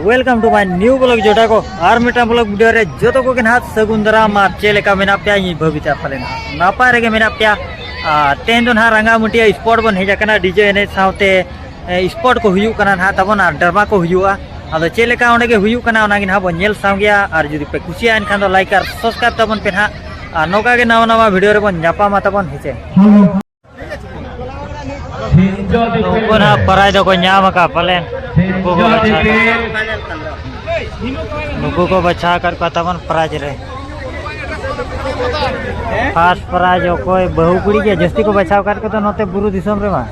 welcome to my new blog जोटा को are मिटा ब्लॉग वीडियो रे जो को के हाथ सगुंदरा मार चेलेका मेना पे भविता फले नापा रे मेना पे तेन दो ना रंगा मुटिया स्पॉट बन हेजना डीजे एने साउते स्पॉट को हुयू कना ना तबन आर ड्रामा को हुयूआ आदो चेलेका ओंडे के हुयू कना ओना गिन हाबो नेल साव गया आर जुदी पे खुशिया एनखान दो लाइक आर सब्सक्राइब तबन पे ना नोका के नवा नवा वीडियो रे बन जापा मा तबन हेचे नुको ना पराय दो को न्याम का पलेन नुको को बचा कर तबन प्राइज रे फर्स्ट प्राइज कोई बहु कुड़ी के जस्ती को बचाव करके तो नोते बुरु दिसम रे मा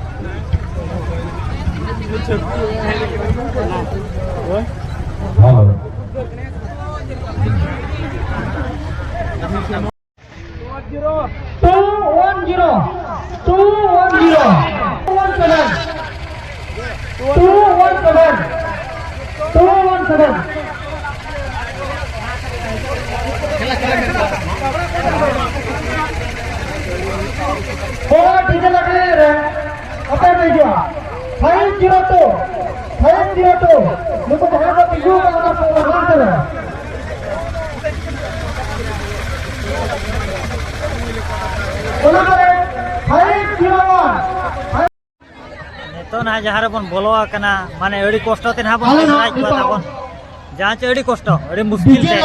तो ना जहाँ बन बोलो माने अड़ी कष्ट ते ना बन राज बन जहाँ चे अड़ी कष्ट अड़ी मुश्किल से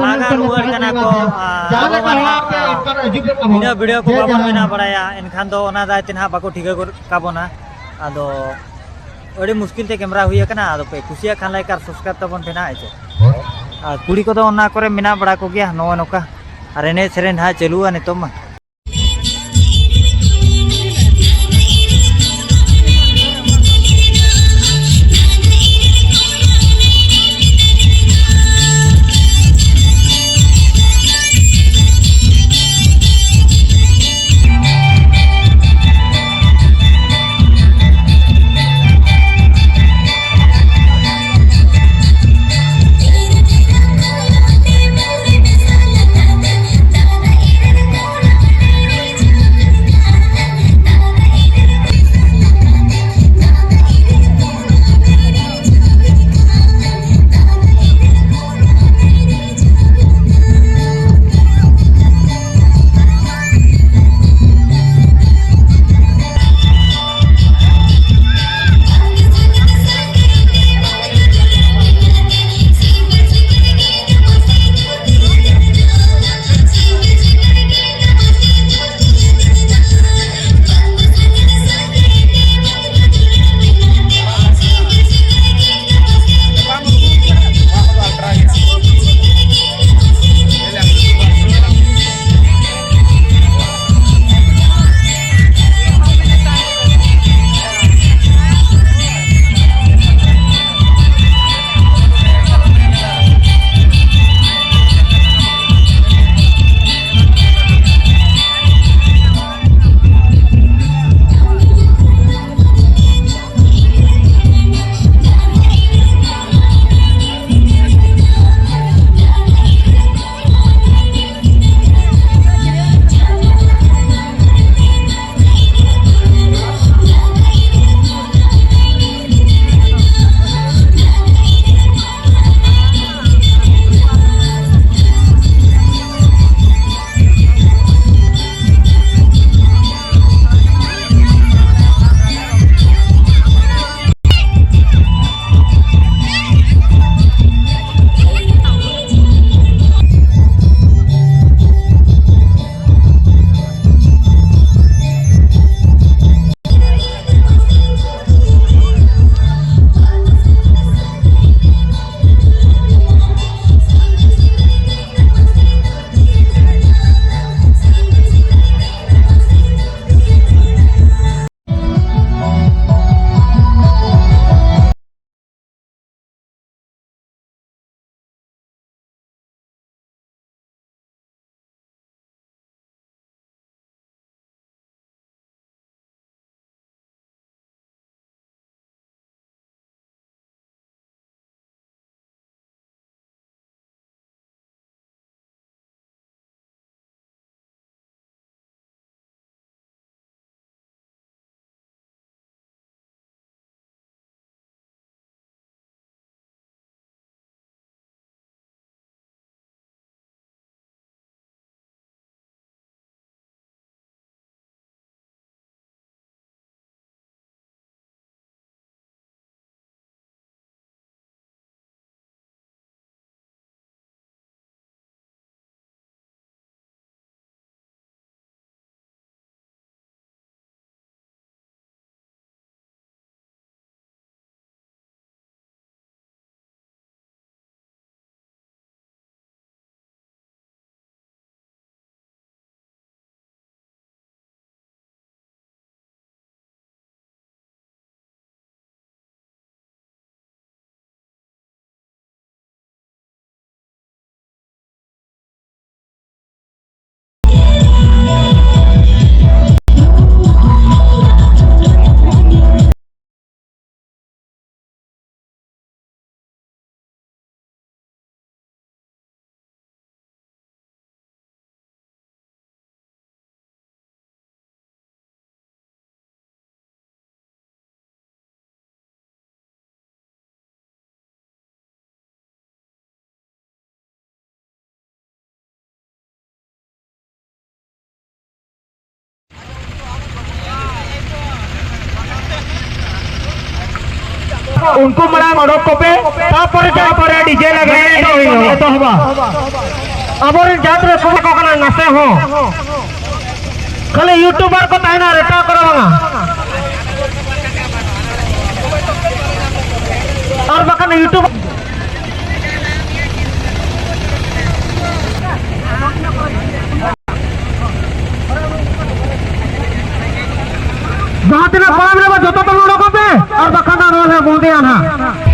लागा रुआर कना को बिना वीडियो को बाबन बिना बड़ाया इनखान दो ओना दाय तिन हा बाको ठिका काबोना आदो अड़ी मुश्किल ते कैमरा हुई कना आदो पे खुशिया खान लाइक आर सब्सक्राइब तबन पे ना आइचे आ कुड़ी को दो ओना करे मिना बड़ा को गया नो नोका अरे ने सेरेन हा चलुआ नितो मा उनको मांग अड़क को पे तापर जापर डीजे लगे तो हबा अब जात्रे को कना नसे हो खाली यूट्यूबर को ताइना रेटा करो और बकन यूट्यूब जहाँ तेरा बड़ा मेरा जो तो लोगों पे और बकना रोल है बोलते हैं ना